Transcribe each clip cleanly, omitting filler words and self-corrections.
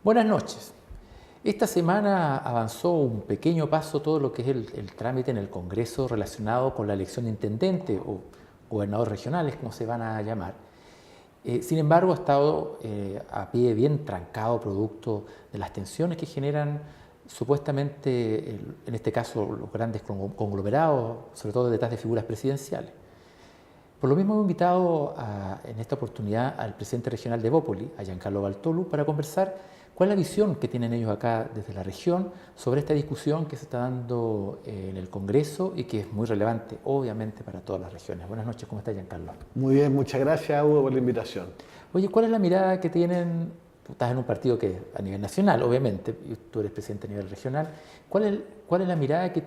Buenas noches. Esta semana avanzó un pequeño paso todo lo que es el trámite en el Congreso relacionado con la elección de intendente o gobernadores regionales, como se van a llamar. Sin embargo, ha estado a pie bien trancado producto de las tensiones que generan supuestamente, en este caso, los grandes conglomerados, sobre todo detrás de figuras presidenciales. Por lo mismo, hemos invitado en esta oportunidad al presidente regional de Evópoli, a Giancarlo Bartolu, para conversar cuál es la visión que tienen ellos acá desde la región sobre esta discusión que se está dando en el Congreso y que es muy relevante, obviamente, para todas las regiones. Buenas noches, ¿cómo está Giancarlo? Muy bien, muchas gracias, Hugo, por la invitación. Oye, ¿cuál es la mirada que tienen? Tú estás en un partido que a nivel nacional, obviamente, y tú eres presidente a nivel regional. ¿Cuál es la mirada que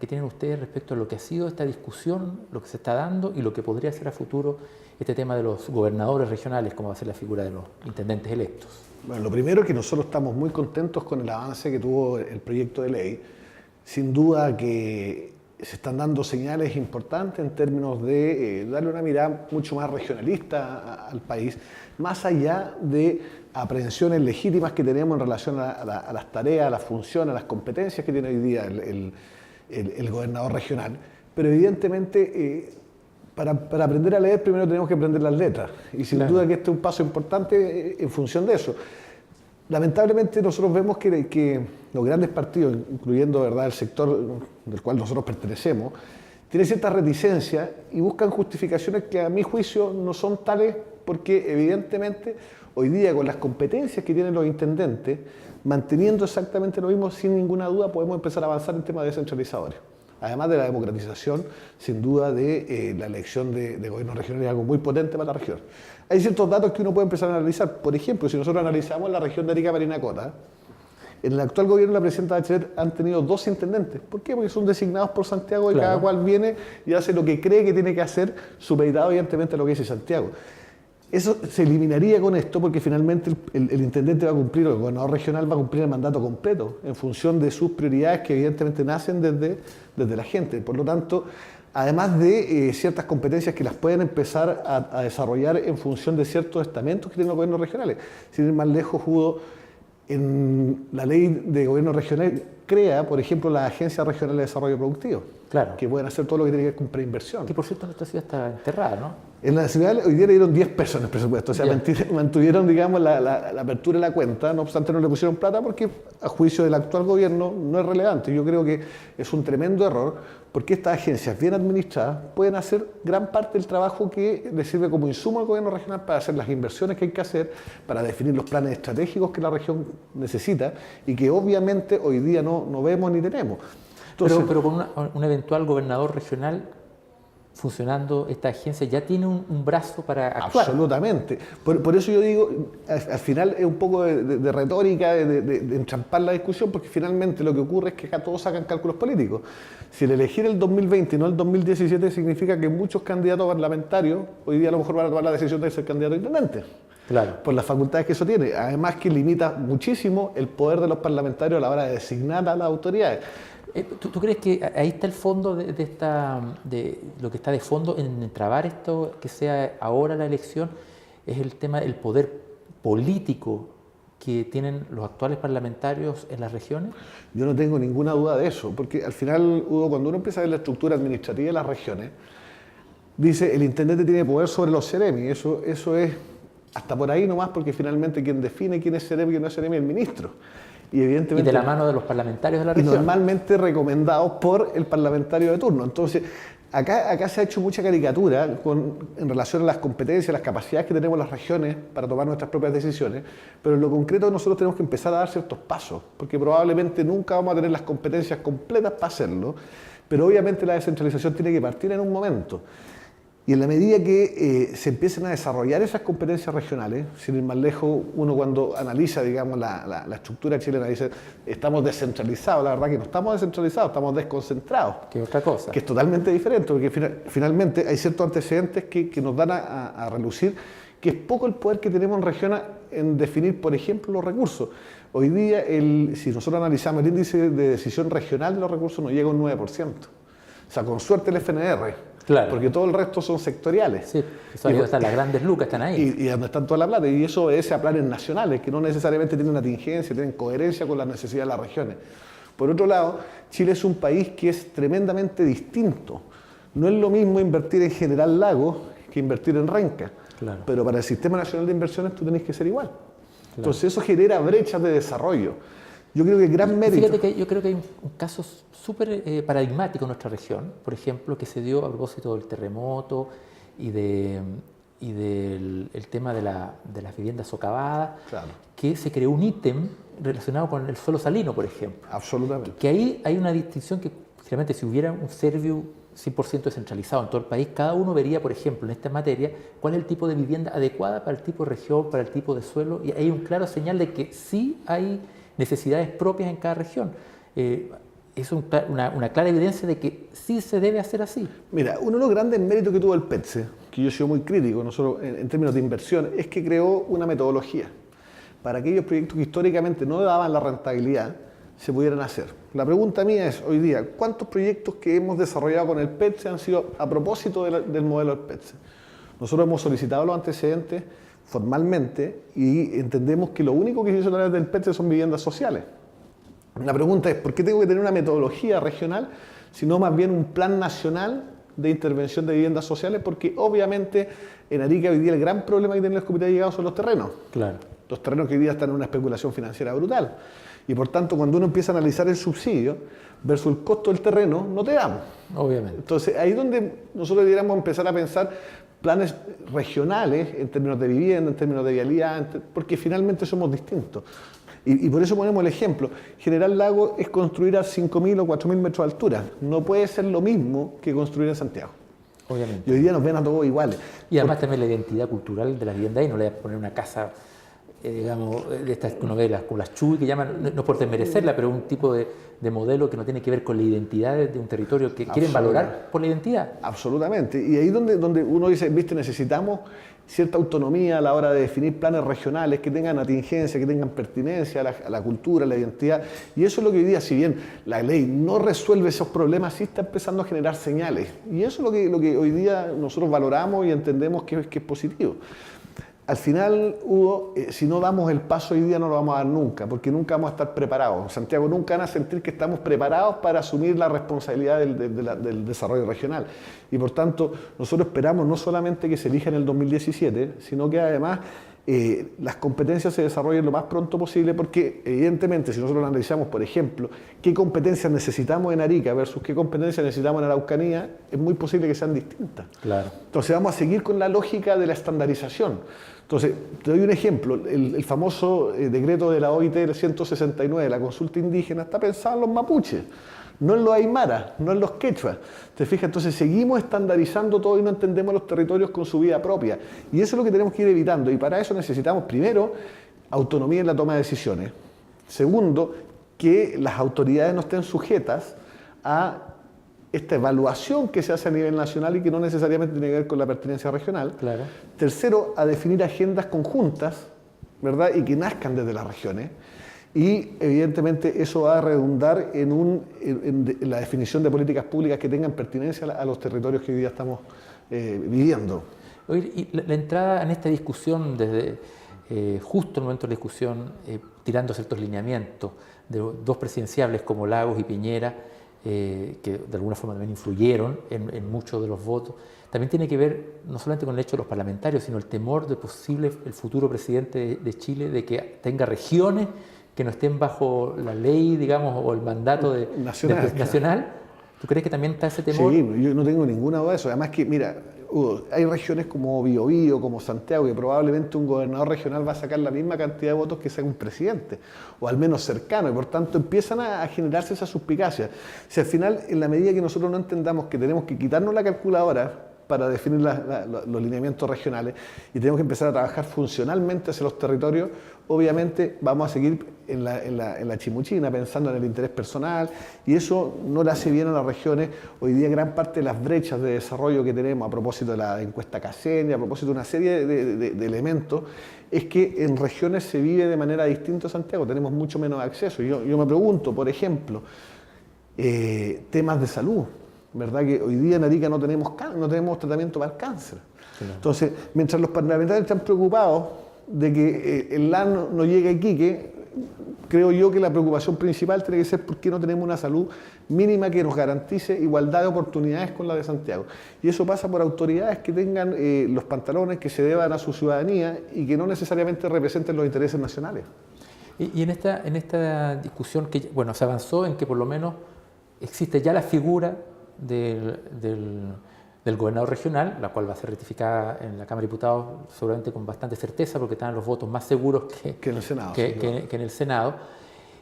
tienen ustedes respecto a lo que ha sido esta discusión, lo que se está dando y lo que podría ser a futuro este tema de los gobernadores regionales, como va a ser la figura de los intendentes electos? Bueno, lo primero es que nosotros estamos muy contentos con el avance que tuvo el proyecto de ley. Sin duda que se están dando señales importantes en términos de darle una mirada mucho más regionalista al país, más allá de aprehensiones legítimas que tenemos en relación a las tareas, a las funciones, a las competencias que tiene hoy día el gobernador regional. Pero evidentemente, para aprender a leer primero tenemos que aprender las letras, y sin duda que este es un paso importante en función de eso. Lamentablemente nosotros vemos que los grandes partidos, incluyendo, ¿verdad?, el sector del cual nosotros pertenecemos, tienen cierta reticencia y buscan justificaciones que a mi juicio no son tales, porque evidentemente hoy día con las competencias que tienen los intendentes, manteniendo exactamente lo mismo, sin ninguna duda podemos empezar a avanzar en temas descentralizadores. Además de la democratización, sin duda, de la elección de gobiernos regionales, es algo muy potente para la región. Hay ciertos datos que uno puede empezar a analizar. Por ejemplo, si nosotros analizamos la región de Arica-Parinacota, en el actual gobierno de la presidenta Bachelet han tenido 2 intendentes. ¿Por qué? Porque son designados por Santiago y cada cual viene y hace lo que cree que tiene que hacer, supeditado evidentemente a lo que dice Santiago. Eso se eliminaría con esto porque finalmente el intendente va a cumplir, o el gobernador regional va a cumplir el mandato completo en función de sus prioridades que evidentemente nacen desde la gente. Por lo tanto, además de ciertas competencias que las pueden empezar a desarrollar en función de ciertos estamentos que tienen los gobiernos regionales. Sin ir más lejos, Judo, en la ley de gobierno regional crea, por ejemplo, la Agencia Regional de Desarrollo Productivo, que pueden hacer todo lo que tiene que ver con preinversión. Que por cierto nuestra ciudad está enterrada, ¿no? En la ciudad hoy día le dieron 10 pesos en el presupuesto, o sea, mantuvieron, digamos, la apertura de la cuenta, no obstante no le pusieron plata porque a juicio del actual gobierno no es relevante. Yo creo que es un tremendo error porque estas agencias bien administradas pueden hacer gran parte del trabajo que le sirve como insumo al gobierno regional para hacer las inversiones que hay que hacer, para definir los planes estratégicos que la región necesita y que obviamente hoy día no vemos ni tenemos. Entonces, pero con un eventual gobernador regional funcionando, esta agencia ya tiene un brazo para actuar. Absolutamente. Por eso yo digo, al final es un poco de retórica, de entrampar la discusión, porque finalmente lo que ocurre es que acá todos sacan cálculos políticos. Si el elegir el 2020 y no el 2017 significa que muchos candidatos parlamentarios hoy día a lo mejor van a tomar la decisión de ser candidato a intendente. Claro. Por las facultades que eso tiene. Además que limita muchísimo el poder de los parlamentarios a la hora de designar a las autoridades. ¿Tú crees que ahí está el fondo de lo que está de fondo en trabar esto, que sea ahora la elección? Es el tema del poder político que tienen los actuales parlamentarios en las regiones. Yo no tengo ninguna duda de eso, porque al final, Hugo, cuando uno empieza a ver la estructura administrativa de las regiones, dice el intendente tiene poder sobre los seremi. Eso es hasta por ahí nomás, porque finalmente quien define quién es seremi y quién no es seremi es el ministro. Y de la mano de los parlamentarios de la región. Y normalmente recomendados por el parlamentario de turno. Entonces, acá se ha hecho mucha caricatura en relación a las competencias, las capacidades que tenemos las regiones para tomar nuestras propias decisiones, pero en lo concreto nosotros tenemos que empezar a dar ciertos pasos, porque probablemente nunca vamos a tener las competencias completas para hacerlo, pero obviamente la descentralización tiene que partir en un momento. Y en la medida que se empiecen a desarrollar esas competencias regionales, sin ir más lejos, uno cuando analiza, digamos, la estructura chilena dice, estamos descentralizados. La verdad que no estamos descentralizados, estamos desconcentrados. Que es otra cosa. Que es totalmente diferente, porque finalmente hay ciertos antecedentes que nos dan a relucir que es poco el poder que tenemos en regiones en definir, por ejemplo, los recursos. Hoy día, si nosotros analizamos el índice de decisión regional de los recursos, nos llega a un 9%. O sea, con suerte el FNR. Claro. porque todo el resto son sectoriales. Sí, eso ahí están las grandes lucas, están ahí. Y donde están toda la plata, y eso obedece a planes nacionales, que no necesariamente tienen atingencia, tienen coherencia con las necesidades de las regiones. Por otro lado, Chile es un país que es tremendamente distinto. No es lo mismo invertir en General Lagos que invertir en Renca. Claro. Pero para el Sistema Nacional de Inversiones tú tenés que ser igual. Claro. Entonces eso genera brechas de desarrollo. Yo creo que el gran mérito... Fíjate que yo creo que hay un caso súper paradigmático en nuestra región, por ejemplo, que se dio a propósito del terremoto y del el tema de las viviendas socavadas, Claro. que se creó un ítem relacionado con el suelo salino, por ejemplo. Absolutamente. Que ahí hay una distinción que, finalmente, si hubiera un Serviu 100% descentralizado en todo el país, cada uno vería, por ejemplo, en esta materia, cuál es el tipo de vivienda adecuada para el tipo de región, para el tipo de suelo, y hay un claro señal de que sí hay necesidades propias en cada región. Es una clara evidencia de que sí se debe hacer así. Mira, uno de los grandes méritos que tuvo el PETSE, que yo he sido muy crítico nosotros en términos de inversión, es que creó una metodología para aquellos proyectos que históricamente no daban la rentabilidad, se pudieran hacer. La pregunta mía es, hoy día, ¿cuántos proyectos que hemos desarrollado con el PETSE han sido a propósito del modelo del PETSE? Nosotros hemos solicitado los antecedentes formalmente y entendemos que lo único que se hizo a través del PETSE son viviendas sociales. La pregunta es, ¿por qué tengo que tener una metodología regional, sino más bien un plan nacional de intervención de viviendas sociales? Porque obviamente en Arica hoy día el gran problema que tienen los comités de llegados son los terrenos. Claro. Los terrenos que hoy día están en una especulación financiera brutal. Y por tanto, cuando uno empieza a analizar el subsidio versus el costo del terreno, no te damos. Obviamente. Entonces, ahí es donde nosotros deberíamos empezar a pensar planes regionales en términos de vivienda, en términos de vialidad, porque finalmente somos distintos. Y por eso ponemos el ejemplo. General Lago es construir a 5.000 o 4.000 metros de altura. No puede ser lo mismo que construir en Santiago. Obviamente. Y hoy día nos ven a todos iguales. Y además también la identidad cultural de la vivienda ahí, no le voy a poner una casa, digamos, de estas que uno ve, como las Chuy, que llaman, no por desmerecerla, pero un tipo de modelo que no tiene que ver con la identidad de un territorio que quieren valorar por la identidad. Absolutamente. Y ahí es donde uno dice, viste, necesitamos cierta autonomía a la hora de definir planes regionales que tengan atingencia, que tengan pertinencia a la cultura, a la identidad. Y eso es lo que hoy día, si bien la ley no resuelve esos problemas, sí está empezando a generar señales. Y eso es lo que hoy día nosotros valoramos y entendemos que es positivo. Al final, Hugo, si no damos el paso hoy día no lo vamos a dar nunca, porque nunca vamos a estar preparados. En Santiago nunca van a sentir que estamos preparados para asumir la responsabilidad del desarrollo regional. Y por tanto, nosotros esperamos no solamente que se elija en el 2017, sino que además las competencias se desarrollen lo más pronto posible, porque evidentemente si nosotros analizamos, por ejemplo, qué competencias necesitamos en Arica versus qué competencias necesitamos en Araucanía, es muy posible que sean distintas. Claro. Entonces vamos a seguir con la lógica de la estandarización. Entonces, te doy un ejemplo, el famoso decreto de la OIT del 169, la consulta indígena, está pensado en los mapuches, no en los aymaras, no en los quechuas. ¿Te fijas? Entonces seguimos estandarizando todo y no entendemos los territorios con su vida propia. Y eso es lo que tenemos que ir evitando. Y para eso necesitamos, primero, autonomía en la toma de decisiones. Segundo, que las autoridades no estén sujetas a esta evaluación que se hace a nivel nacional y que no necesariamente tiene que ver con la pertinencia regional. Claro. Tercero, a definir agendas conjuntas, ¿verdad? Y que nazcan desde las regiones. Y evidentemente eso va a redundar en la definición de políticas públicas que tengan pertinencia a los territorios que hoy día estamos viviendo. Oye, y la entrada en esta discusión, desde justo en el momento de la discusión, tirando ciertos lineamientos de dos presidenciables como Lagos y Piñera, que de alguna forma también influyeron en muchos de los votos, también tiene que ver no solamente con el hecho de los parlamentarios, sino el temor de posible el futuro presidente de Chile, de que tenga regiones que no estén bajo la ley, digamos, o el mandato nacional. ¿Tú crees que también está ese temor? Sí, yo no tengo ninguna duda de eso. Además que, mira, Hugo, hay regiones como Biobío, como Santiago, que probablemente un gobernador regional va a sacar la misma cantidad de votos que sea un presidente, o al menos cercano, y por tanto empiezan a generarse esas suspicacias. Si al final, en la medida que nosotros no entendamos que tenemos que quitarnos la calculadora para definir los lineamientos regionales y tenemos que empezar a trabajar funcionalmente hacia los territorios, obviamente vamos a seguir en la chimuchina, pensando en el interés personal, y eso no le hace bien a las regiones. Hoy día gran parte de las brechas de desarrollo que tenemos a propósito de la encuesta Casenia, a propósito de una serie de elementos, es que en regiones se vive de manera distinta a Santiago, tenemos mucho menos acceso. Yo me pregunto, por ejemplo, temas de salud. ¿verdad? Que hoy día en Arica no tenemos tratamiento para el cáncer. Claro. Entonces, mientras los parlamentarios están preocupados de que el LAN no llegue a Iquique, creo yo que la preocupación principal tiene que ser por qué no tenemos una salud mínima que nos garantice igualdad de oportunidades con la de Santiago. Y eso pasa por autoridades que tengan los pantalones que se deban a su ciudadanía y que no necesariamente representen los intereses nacionales. Y en esta discusión que, bueno, se avanzó en que por lo menos existe ya la figura del gobernador regional, la cual va a ser ratificada en la Cámara de Diputados seguramente con bastante certeza porque están los votos más seguros que en el Senado. Que en el Senado.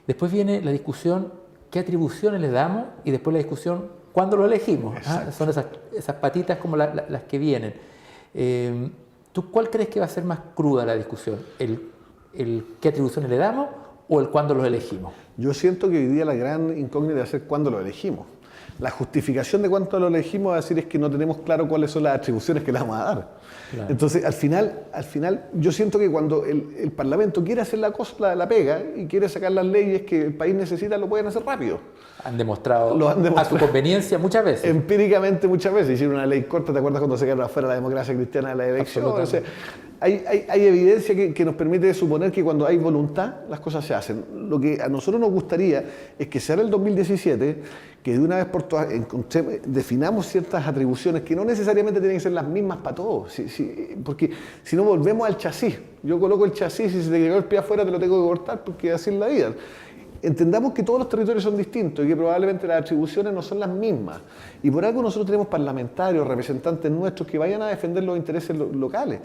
Después viene la discusión qué atribuciones le damos y después la discusión cuándo lo elegimos. Son esas patitas como las que vienen. ¿Tú cuál crees que va a ser más cruda la discusión? ¿El qué atribuciones le damos o el cuándo los elegimos? Yo siento que hoy día la gran incógnita va a ser cuándo lo elegimos. La justificación de cuánto lo elegimos va a decir es que no tenemos claro cuáles son las atribuciones que le vamos a dar. Claro. Entonces, al final, yo siento que cuando el Parlamento quiere hacer la pega y quiere sacar las leyes que el país necesita, lo pueden hacer rápido. Han demostrado a su conveniencia muchas veces. Empíricamente muchas veces. Hicieron una ley corta, ¿te acuerdas cuando se quedaron afuera la democracia cristiana de la elección? O sea, hay evidencia que nos permite suponer que cuando hay voluntad, las cosas se hacen. Lo que a nosotros nos gustaría es que sea el 2017, que de una vez por todas definamos ciertas atribuciones que no necesariamente tienen que ser las mismas para todos, porque si no volvemos al chasis. Yo coloco el chasis y si te quedó el pie afuera te lo tengo que cortar porque así es la vida. Entendamos que todos los territorios son distintos y que probablemente las atribuciones no son las mismas. Y por algo nosotros tenemos parlamentarios, representantes nuestros que vayan a defender los intereses locales.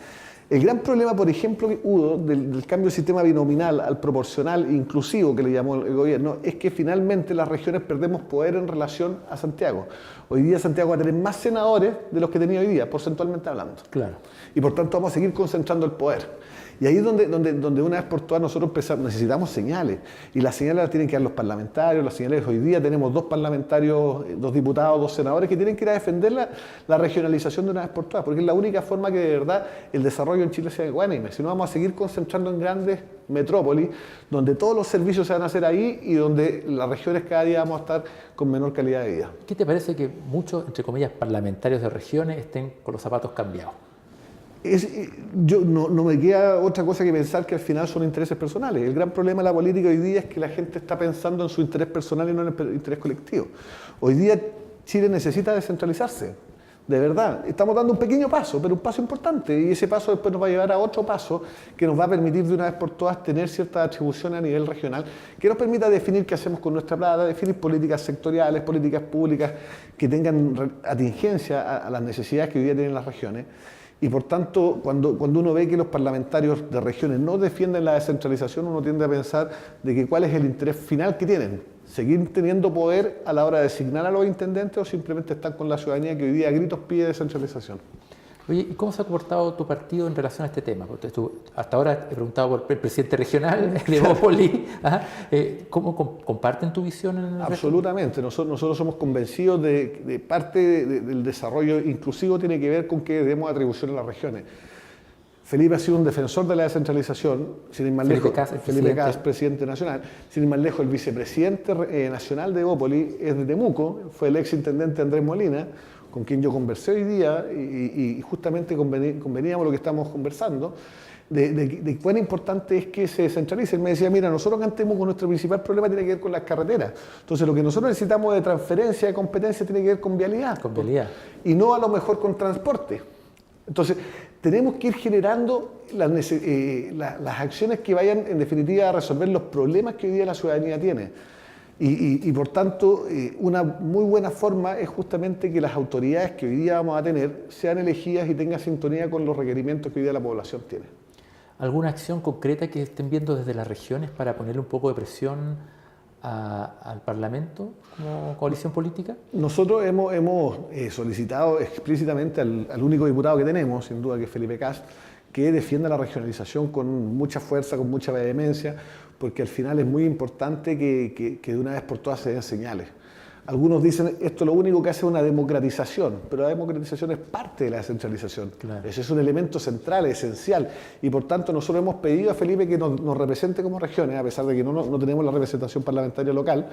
El gran problema, por ejemplo, que hubo del cambio del sistema binominal al proporcional inclusivo que le llamó el gobierno, es que finalmente las regiones perdemos poder en relación a Santiago. Hoy día Santiago va a tener más senadores de los que tenía hoy día, porcentualmente hablando. Claro. Y por tanto vamos a seguir concentrando el poder. Y ahí es donde una vez por todas nosotros necesitamos señales. Y las señales las tienen que dar los parlamentarios, las señales hoy día tenemos 2 parlamentarios, 2 diputados, 2 senadores que tienen que ir a defender la regionalización de una vez por todas, porque es la única forma que de verdad el desarrollo en Chile sea ecuánime. Si no vamos a seguir concentrando en grandes metrópolis, donde todos los servicios se van a hacer ahí y donde las regiones cada día vamos a estar con menor calidad de vida. ¿Qué te parece que muchos, entre comillas, parlamentarios de regiones estén con los zapatos cambiados? No me queda otra cosa que pensar que al final son intereses personales. El gran problema de la política hoy día es que la gente está pensando en su interés personal y no en el interés colectivo. Hoy día Chile necesita descentralizarse, de verdad. Estamos dando un pequeño paso, pero un paso importante, y ese paso después nos va a llevar a otro paso que nos va a permitir de una vez por todas tener ciertas atribuciones a nivel regional, que nos permita definir qué hacemos con nuestra plata, definir políticas sectoriales, políticas públicas que tengan atingencia a las necesidades que hoy día tienen las regiones. Y por tanto, cuando uno ve que los parlamentarios de regiones no defienden la descentralización, uno tiende a pensar de que cuál es el interés final que tienen. ¿Seguir teniendo poder a la hora de designar a los intendentes o simplemente están con la ciudadanía que hoy día a gritos pide descentralización? Oye, ¿y cómo se ha comportado tu partido en relación a este tema? Porque hasta ahora he preguntado por el presidente regional de Bópoli. ¿Cómo comparten tu visión en el Absolutamente. Nosotros somos convencidos de parte del desarrollo inclusivo tiene que ver con que demos atribución a las regiones. Felipe ha sido un defensor de la descentralización, sin ir más lejos, Felipe Cas, presidente nacional, sin ir más lejos, el vicepresidente nacional de Bópoli es de Temuco, fue el ex intendente Andrés Molina, con quien yo conversé hoy día y justamente conveníamos lo que estamos conversando, de cuán importante es que se descentralice. Él me decía, mira, nosotros acá en Temuco nuestro principal problema tiene que ver con las carreteras. Entonces lo que nosotros necesitamos de transferencia de competencia tiene que ver con vialidad. Con vialidad. Y no a lo mejor con transporte. Entonces tenemos que ir generando las acciones que vayan en definitiva a resolver los problemas que hoy día la ciudadanía tiene. Y por tanto, una muy buena forma es justamente que las autoridades que hoy día vamos a tener sean elegidas y tengan sintonía con los requerimientos que hoy día la población tiene. ¿Alguna acción concreta que estén viendo desde las regiones para ponerle un poco de presión al Parlamento como coalición política? Nosotros hemos solicitado explícitamente al único diputado que tenemos, sin duda, que es Felipe Cas, que defienda la regionalización con mucha fuerza, con mucha vehemencia, porque al final es muy importante que de una vez por todas se den señales. Algunos dicen esto lo único que hace es una democratización, pero la democratización es parte de la descentralización. Claro. Ese es un elemento central, esencial, y por tanto nosotros hemos pedido a Felipe que nos represente como regiones, a pesar de que no tenemos la representación parlamentaria local,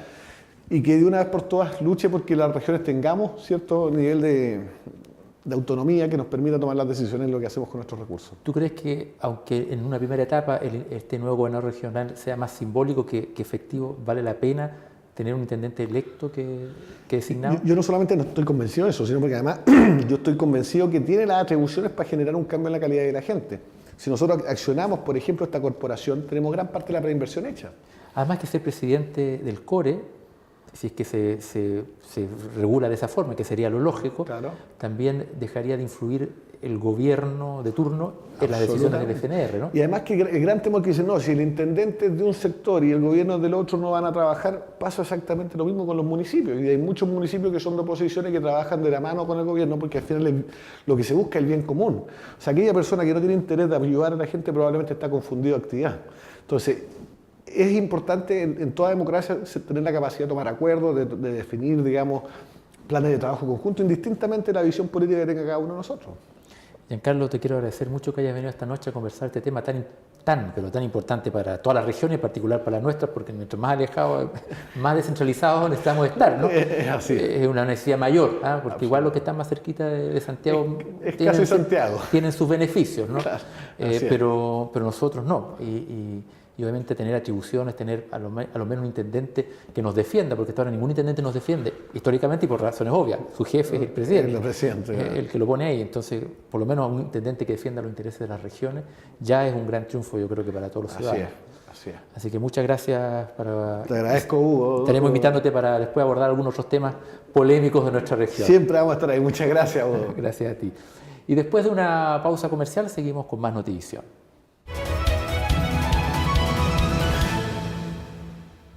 y que de una vez por todas luche porque las regiones tengamos cierto nivel de autonomía que nos permita tomar las decisiones en lo que hacemos con nuestros recursos. ¿Tú crees que, aunque en una primera etapa este nuevo gobernador regional sea más simbólico que efectivo, vale la pena tener un intendente electo que designado? Yo no solamente no estoy convencido de eso, sino porque además yo estoy convencido que tiene las atribuciones para generar un cambio en la calidad de la gente. Si nosotros accionamos, por ejemplo, esta corporación, tenemos gran parte de la preinversión hecha. Además que ser presidente del CORE, si es que se regula de esa forma, que sería lo lógico, Claro. también dejaría de influir el gobierno de turno en las decisiones del FNR, ¿no? Y además que el gran temor que dicen, no, si el intendente es de un sector y el gobierno del otro no van a trabajar, pasa exactamente lo mismo con los municipios. Y hay muchos municipios que son de oposición y que trabajan de la mano con el gobierno porque al final lo que se busca es el bien común. O sea, aquella persona que no tiene interés de ayudar a la gente probablemente está confundido de actividad. Entonces, es importante en toda democracia tener la capacidad de tomar acuerdos, de definir, digamos, planes de trabajo conjunto, indistintamente de la visión política que tenga cada uno de nosotros. Giancarlo, te quiero agradecer mucho que hayas venido esta noche a conversar este tema pero tan importante para todas las regiones, en particular para las nuestras, porque mientras más alejados, más descentralizados necesitamos estar, ¿no? Es así. Es una necesidad mayor, porque igual los que están más cerquita de Santiago es casi Santiago. Tienen sus beneficios, ¿no? Claro, pero nosotros no. Y obviamente tener atribuciones, tener a lo menos un intendente que nos defienda, porque hasta ahora ningún intendente nos defiende, históricamente y por razones obvias. Su jefe es el presidente, el que lo pone ahí. Entonces, por lo menos un intendente que defienda los intereses de las regiones ya es un gran triunfo, yo creo que para todos los ciudadanos. Así es. Así que muchas gracias. Te agradezco, Hugo. Estaremos invitándote para después abordar algunos otros temas polémicos de nuestra región. Siempre vamos a estar ahí. Muchas gracias, Hugo. Gracias a ti. Y después de una pausa comercial seguimos con más Notivisión.